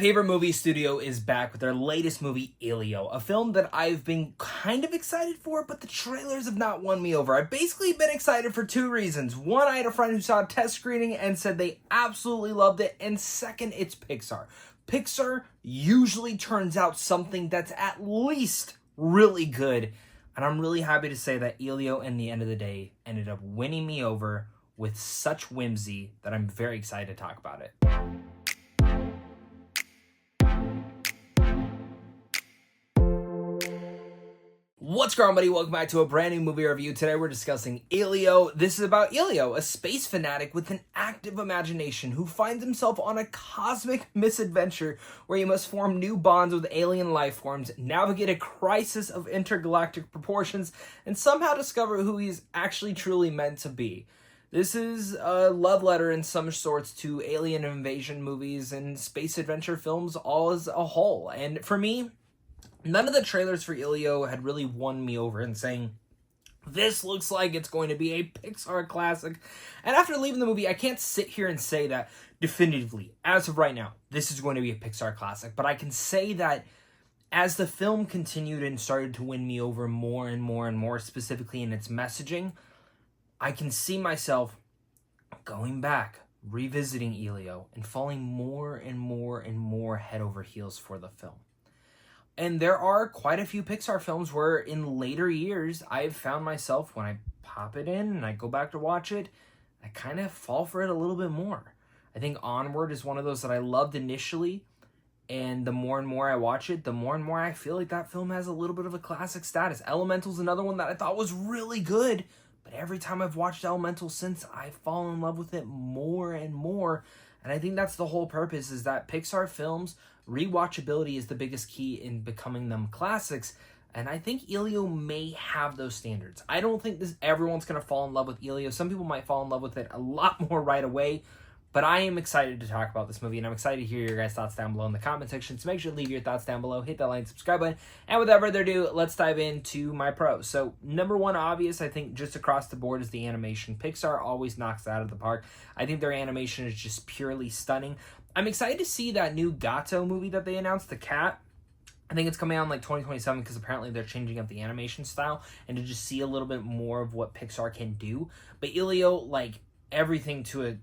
Favorite movie studio is back with their latest movie, Elio, a film that I've been kind of excited for, but the trailers have not won me over. I've basically been excited for two reasons. One, I had a friend who saw a test screening and said they absolutely loved it, and second, it's Pixar. Pixar usually turns out something that's at least really good, and I'm really happy to say that Elio, in the end of the day, ended up winning me over with such whimsy that I'm very excited to talk about it. What's going on, buddy? Welcome back to a brand new movie review. Today we're discussing Elio. This is about Elio, a space fanatic with an active imagination who finds himself on a cosmic misadventure where he must form new bonds with alien life forms, navigate a crisis of intergalactic proportions, and somehow discover who he's actually truly meant to be. This is a love letter in some sorts to alien invasion movies and space adventure films all as a whole. And for me, none of the trailers for Elio had really won me over in saying, this looks like it's going to be a Pixar classic. And after leaving the movie, I can't sit here and say that definitively, as of right now, this is going to be a Pixar classic. But I can say that as the film continued and started to win me over more and more and more, specifically in its messaging, I can see myself going back, revisiting Elio, and falling more and more and more head over heels for the film. And there are quite a few Pixar films where in later years, I've found myself, when I pop it in and I go back to watch it, I kind of fall for it a little bit more. I think Onward is one of those that I loved initially, and the more and more I watch it, the more and more I feel like that film has a little bit of a classic status. Elemental's another one that I thought was really good, but every time I've watched Elemental since, I fall in love with it more and more. And I think that's the whole purpose, is that Pixar films, rewatchability is the biggest key in becoming them classics. And I think Elio may have those standards. I don't think everyone's going to fall in love with Elio. Some people might fall in love with it a lot more right away. But I am excited to talk about this movie, and I'm excited to hear your guys' thoughts down below in the comment section. So make sure to leave your thoughts down below, hit that like and subscribe button. And without further ado, let's dive into my pros. So number one, obvious, I think just across the board, is the animation. Pixar always knocks it out of the park. I think their animation is just purely stunning. I'm excited to see that new Gato movie that they announced, The Cat. I think it's coming out in like 2027 because apparently they're changing up the animation style, and to just see a little bit more of what Pixar can do. But Elio, like everything to a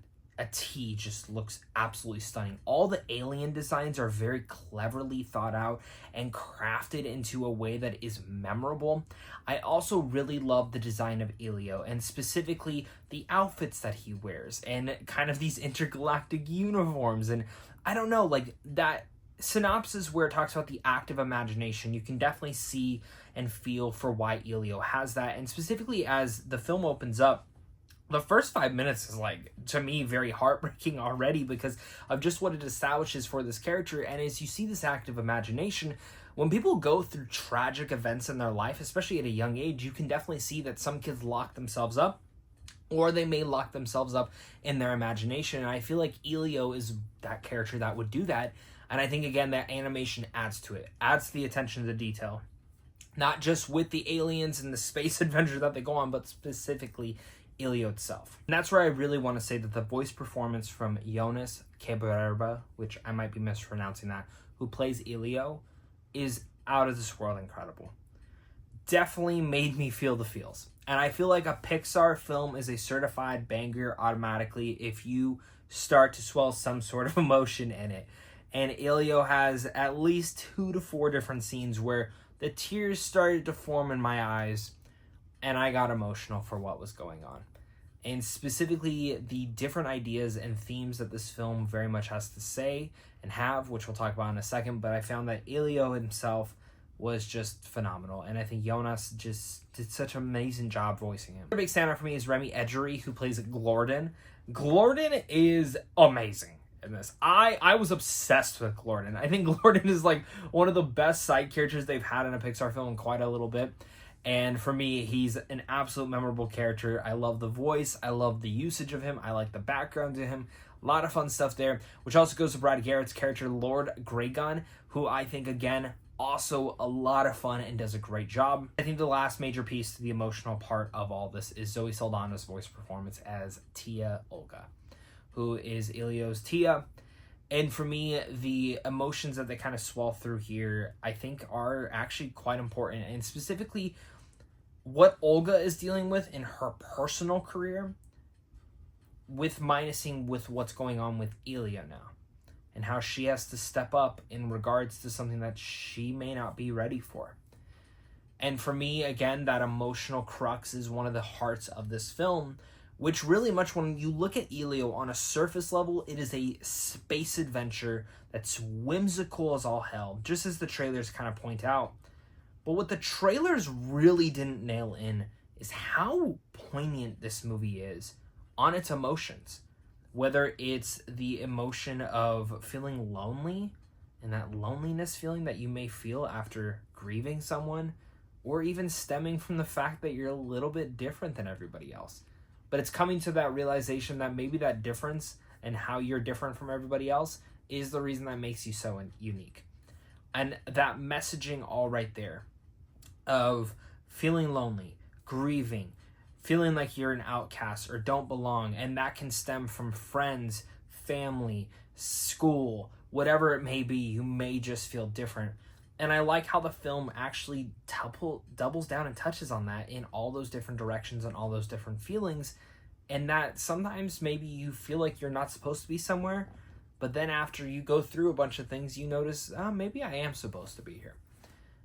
T, just looks absolutely stunning. All the alien designs are very cleverly thought out and crafted into a way that is memorable. I also really love the design of Elio, and specifically the outfits that he wears and kind of these intergalactic uniforms. And I don't know, like that synopsis where it talks about the active imagination, you can definitely see and feel for why Elio has that. And specifically as the film opens up, the first 5 minutes is, like, to me, very heartbreaking already because of just what it establishes for this character. And as you see this active imagination, when people go through tragic events in their life, especially at a young age, you can definitely see that some kids lock themselves up, or they may lock themselves up in their imagination. And I feel like Elio is that character that would do that. And I think, again, that animation adds to it, adds the attention to detail. Not just with the aliens and the space adventure that they go on, but specifically Elio itself. And that's where I really want to say that the voice performance from Yonas Kibreab, which I might be mispronouncing that, who plays Elio, is out of this world incredible. Definitely made me feel the feels. And I feel like a Pixar film is a certified banger automatically if you start to swell some sort of emotion in it. And Elio has at least 2 to 4 different scenes where the tears started to form in my eyes, and I got emotional for what was going on. And specifically the different ideas and themes that this film very much has to say and have, which we'll talk about in a second. But I found that Elio himself was just phenomenal. And I think Yonas just did such an amazing job voicing him. Another big standout for me is Remy Edgery, who plays Glorden. Glorden is amazing in this. I was obsessed with Glorden. I think Glorden is like one of the best side characters they've had in a Pixar film in quite a little bit. And for me, he's an absolute memorable character. I love the voice. I love the usage of him. I like the background to him. A lot of fun stuff there, which also goes to Brad Garrett's character, Lord Graygon, who I think, again, also a lot of fun and does a great job. I think the last major piece to the emotional part of all this is Zoe Saldana's voice performance as Tia Olga, who is Elio's Tia. And for me, the emotions that they kind of swell through here, I think are actually quite important. And specifically, what Olga is dealing with in her personal career with minusing with what's going on with Elio now. And how she has to step up in regards to something that she may not be ready for. And for me, again, that emotional crux is one of the hearts of this film, which really much, when you look at Elio on a surface level, it is a space adventure that's whimsical as all hell, just as the trailers kind of point out. But what the trailers really didn't nail in is how poignant this movie is on its emotions. Whether it's the emotion of feeling lonely and that loneliness feeling that you may feel after grieving someone, or even stemming from the fact that you're a little bit different than everybody else. But it's coming to that realization that maybe that difference and how you're different from everybody else is the reason that makes you so unique. And that messaging all right there of feeling lonely, grieving, feeling like you're an outcast or don't belong, and that can stem from friends, family, school, whatever it may be. You may just feel different. And I like how the film actually doubles down and touches on that in all those different directions and all those different feelings. And that sometimes maybe you feel like you're not supposed to be somewhere, but then after you go through a bunch of things, you notice, maybe I am supposed to be here.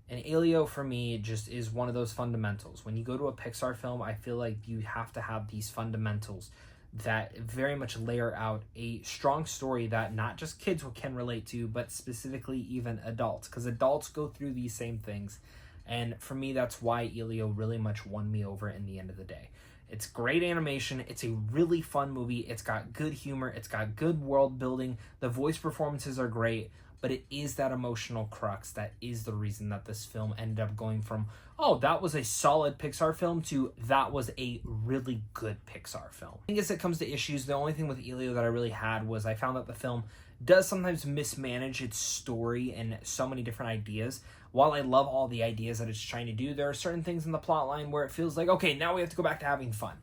And Elio, for me, just is one of those fundamentals. When you go to a Pixar film, I feel like you have to have these fundamentals that very much layer out a strong story that not just kids can relate to, but specifically even adults, because adults go through these same things. And for me, that's why Elio really much won me over in the end of the day. It's great animation. It's a really fun movie. It's got good humor. It's got good world building. The voice performances are great, but it is that emotional crux that is the reason that this film ended up going from, oh, that was a solid Pixar film, to that was a really good Pixar film. I think as it comes to issues, the only thing with Elio that I really had was I found that the film does sometimes mismanage its story and so many different ideas. While I love all the ideas that it's trying to do, there are certain things in the plot line where it feels like, okay, now we have to go back to having fun.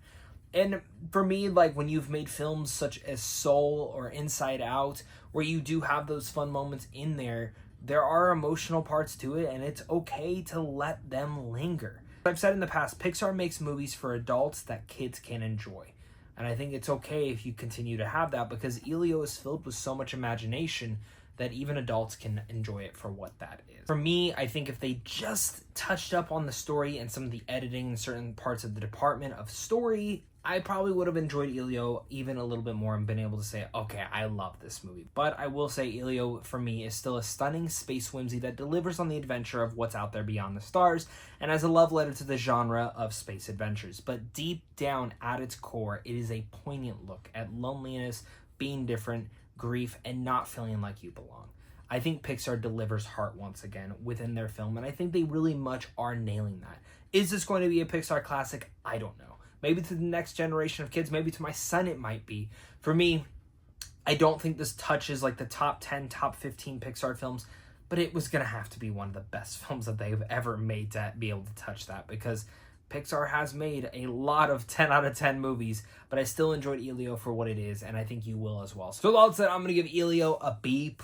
And for me, like when you've made films such as Soul or Inside Out, where you do have those fun moments in there, there are emotional parts to it, and it's okay to let them linger. I've said in the past, Pixar makes movies for adults that kids can enjoy. And I think it's okay if you continue to have that, because Elio is filled with so much imagination that even adults can enjoy it for what that is. For me, I think if they just touched up on the story and some of the editing in certain parts of the department of story, I probably would have enjoyed Elio even a little bit more and been able to say, okay, I love this movie. But I will say Elio, for me, is still a stunning space whimsy that delivers on the adventure of what's out there beyond the stars, and as a love letter to the genre of space adventures. But deep down at its core, it is a poignant look at loneliness, being different, grief, and not feeling like you belong. I think Pixar delivers heart once again within their film, and I think they really much are nailing that. Is this going to be a Pixar classic? I don't know. Maybe to the next generation of kids, maybe to my son it might be. For me, I don't think this touches like the top 10, top 15 Pixar films, but it was going to have to be one of the best films that they've ever made to be able to touch that, because Pixar has made a lot of 10 out of 10 movies, but I still enjoyed Elio for what it is, and I think you will as well. So with all that said, I'm going to give Elio a B+.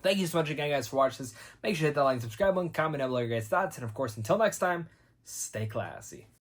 Thank you so much again, guys, for watching this. Make sure to hit that like and subscribe button, comment down below your guys' thoughts, and of course, until next time, stay classy.